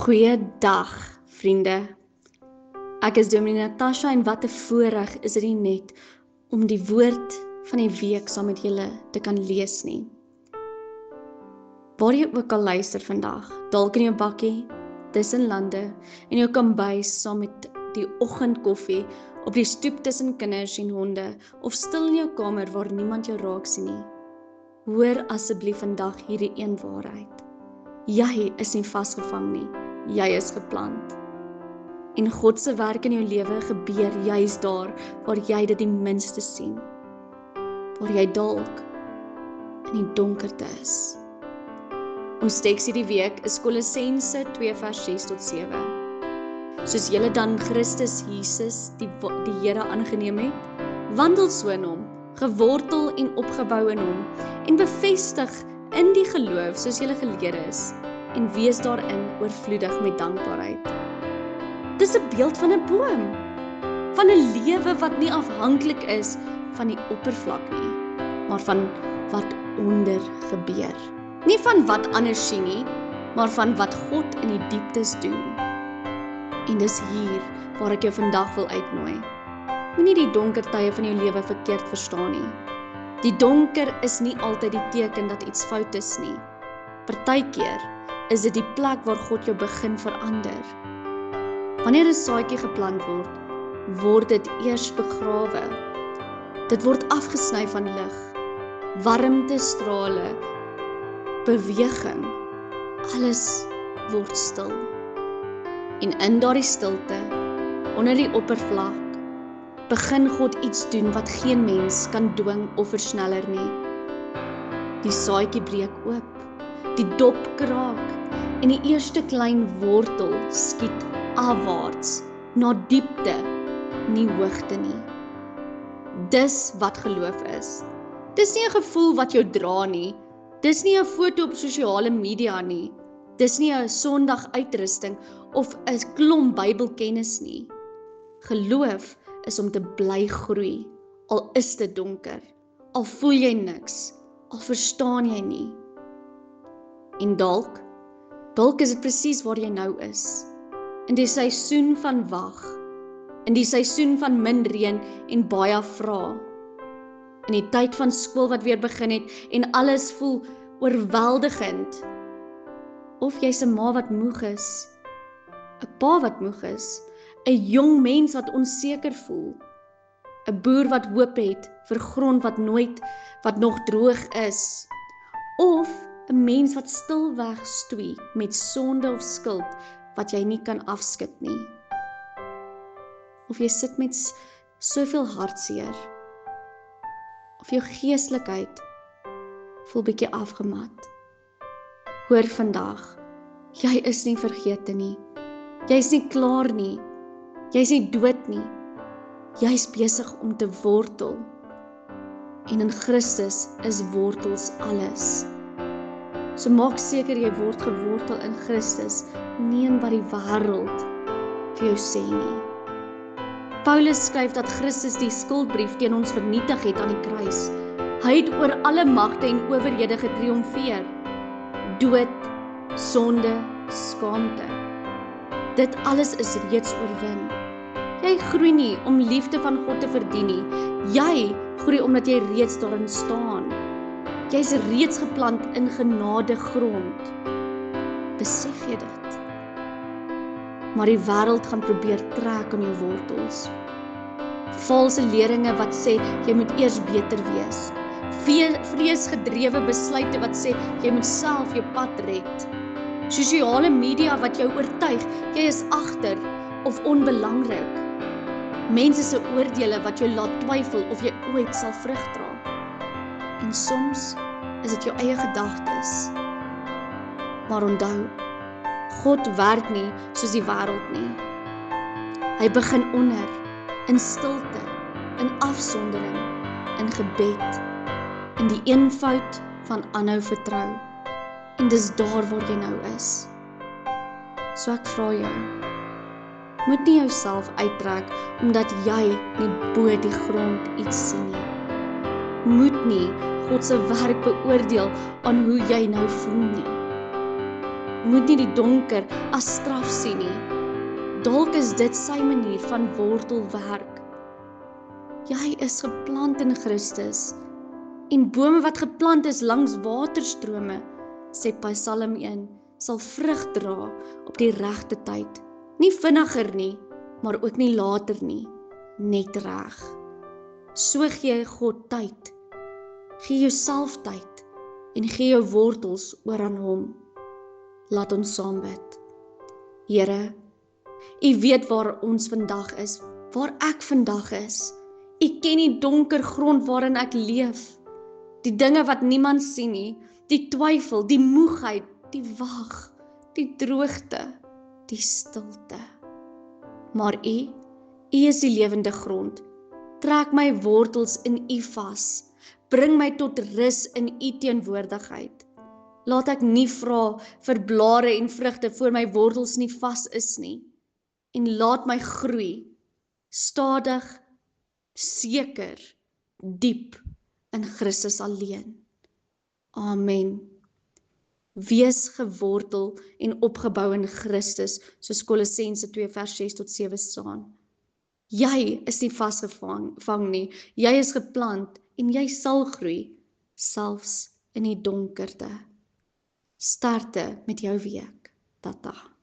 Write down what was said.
Goeiedag, vriende. Ek is Dominee Natasha en wat 'n voorreg is dit nie net om die woord van die week saam met julle te kan lees nie. Waar jy ook al luister vandag, dalk in jou bakkie, tussen lande, en jou kombuis saam met die oggendkoffie, op die stoep tussen kinders en honde, of stil in jou kamer waar niemand jou raak sien nie. Hoor asseblief vandag hierdie een waarheid. Jy is nie vasgevang nie, jy is geplant. En God se werk in jou lewe gebeur juis daar waar jy dit die minste sien. Waar jy dalk in die donkerte is. Ons teks hierdie week is Kolossense 2 vers 6 tot 7. Soos julle dan Christus Jesus die Here aangeneem het, wandel so in hom, gewortel en opgebou in hom, en bevestig in die geloof soos julle geleer is, en wees daarin oorvloedig met dankbaarheid. Dis 'n beeld van 'n boom, van 'n lewe wat nie afhanklik is van die oppervlak nie, maar van wat onder gebeur. Nie van wat anders sien nie, maar van wat God in die dieptes doen. En dis hier waar ek jou vandag wil uitnooi. Moenie die donker tye van jou lewe verkeerd verstaan nie. Die donker is nie altyd die teken dat iets fout is nie. Partykeer is dit die plek waar God jou begin verander. Wanneer 'n saadjie geplant word, word dit eers begrawe. Dit word afgesny van lig, warmte, strale, beweging, alles word stil. En in daardie stilte, onder die oppervlak, begin God iets doen wat geen mens kan dwing of versneller nie. Die saadjie breek oop, die dop kraak en die eerste klein wortel skiet afwaarts, na diepte, nie hoogte nie. Dis wat geloof is. Dis nie 'n gevoel wat jou dra nie. Dis nie 'n foto op sosiale media nie. Dis nie 'n Sondag uitrusting of 'n klomp Bybelkennis nie. Geloof is om te bly groei, al is dit donker, al voel jy niks, al verstaan jy nie. En dalk is dit presies waar jy nou is, in die seisoen van wag, in die seisoen van min reën en baie vrae, in die tyd van skool wat weer begin het en alles voel oorweldigend, of jy's 'n ma wat moeg is, 'n pa wat moeg is, 'n jong mens wat onseker voel, 'n boer wat hoop het vir grond wat nog droog is, of 'n mens wat stilweg stoei met sonde of skuld wat jy nie kan afskud nie. Of jy sit met soveel hartseer, of jou geestelikheid voel bietjie afgemat. Hoor vandag, jy is nie vergete nie, jy is nie klaar nie, jy is nie dood nie, jy is besig om te wortel, en in Christus is wortels alles. So maak seker jy word gewortel in Christus, nie in wat die wêreld vir jou sê nie. Paulus skryf dat Christus die skuldbrief teen ons vernietig het aan die kruis. Hy het oor alle magte en owerhede getriomfeer. Dood, sonde, skaamte. Dit alles is reeds oorwin. Jy groei nie om liefde van God te verdien nie. Jy groei omdat jy reeds daarin staan. Jy's reeds geplant in genade grond. Besef jy dit? Maar die wêreld gaan probeer trek aan jou wortels. Valse leringe wat sê jy moet eers beter wees. Vreesgedrewe besluite wat sê jy moet self jou pad red. Sosiale media wat jou oortuig jy is agter of onbelangrik. Mense se oordeele wat jou laat twyfel of jy ooit sal vrug dra. En soms is dit jou eie gedagtes. Maar onthou, God werk nie soos die wêreld nie. Hy begin onder, in stilte, in afsondering, in gebed, in die eenvoud van aanhou vertrou. En dis daar waar jy nou is. So ek vra jou, moet nie jouself uittrek omdat jy nie bo die grond iets sien nie. Moet nie God se werk beoordeel aan hoe jy nou voel nie. moet nie die donker as straf sien nie. Dalk is dit sy manier van wortelwerk. Jy is geplant in Christus, en bome wat geplant is langs waterstrome, sê Psalm 1, sal vrug dra op die regte tyd. Nie vinniger nie, maar ook nie later nie, net reg. So gee God tyd. Gee jouself tyd en gee jou wortels oor aan hom. Laat ons saam bid. Here, U weet waar ons vandag is, waar ek vandag is. U ken die donker grond waarin ek leef. Die dinge wat niemand sien nie, die twyfel, die moegheid, die wag, die droogte, die stilte. Maar U is die lewende grond. Trek my wortels in U vas. Bring my tot rus in U teenwoordigheid. Laat ek nie vra vir blare en vrugte voor my wortels nie vas is nie. En laat my groei, stadig, seker, diep in Christus alleen. Amen. Wees gewortel en opgebou in Christus, soos Kolossense 2 vers 6 tot 7 staan. Jy is nie vasgevang nie, jy is geplant en jy sal groei, selfs in die donkerte. Starte met jou week, Tata.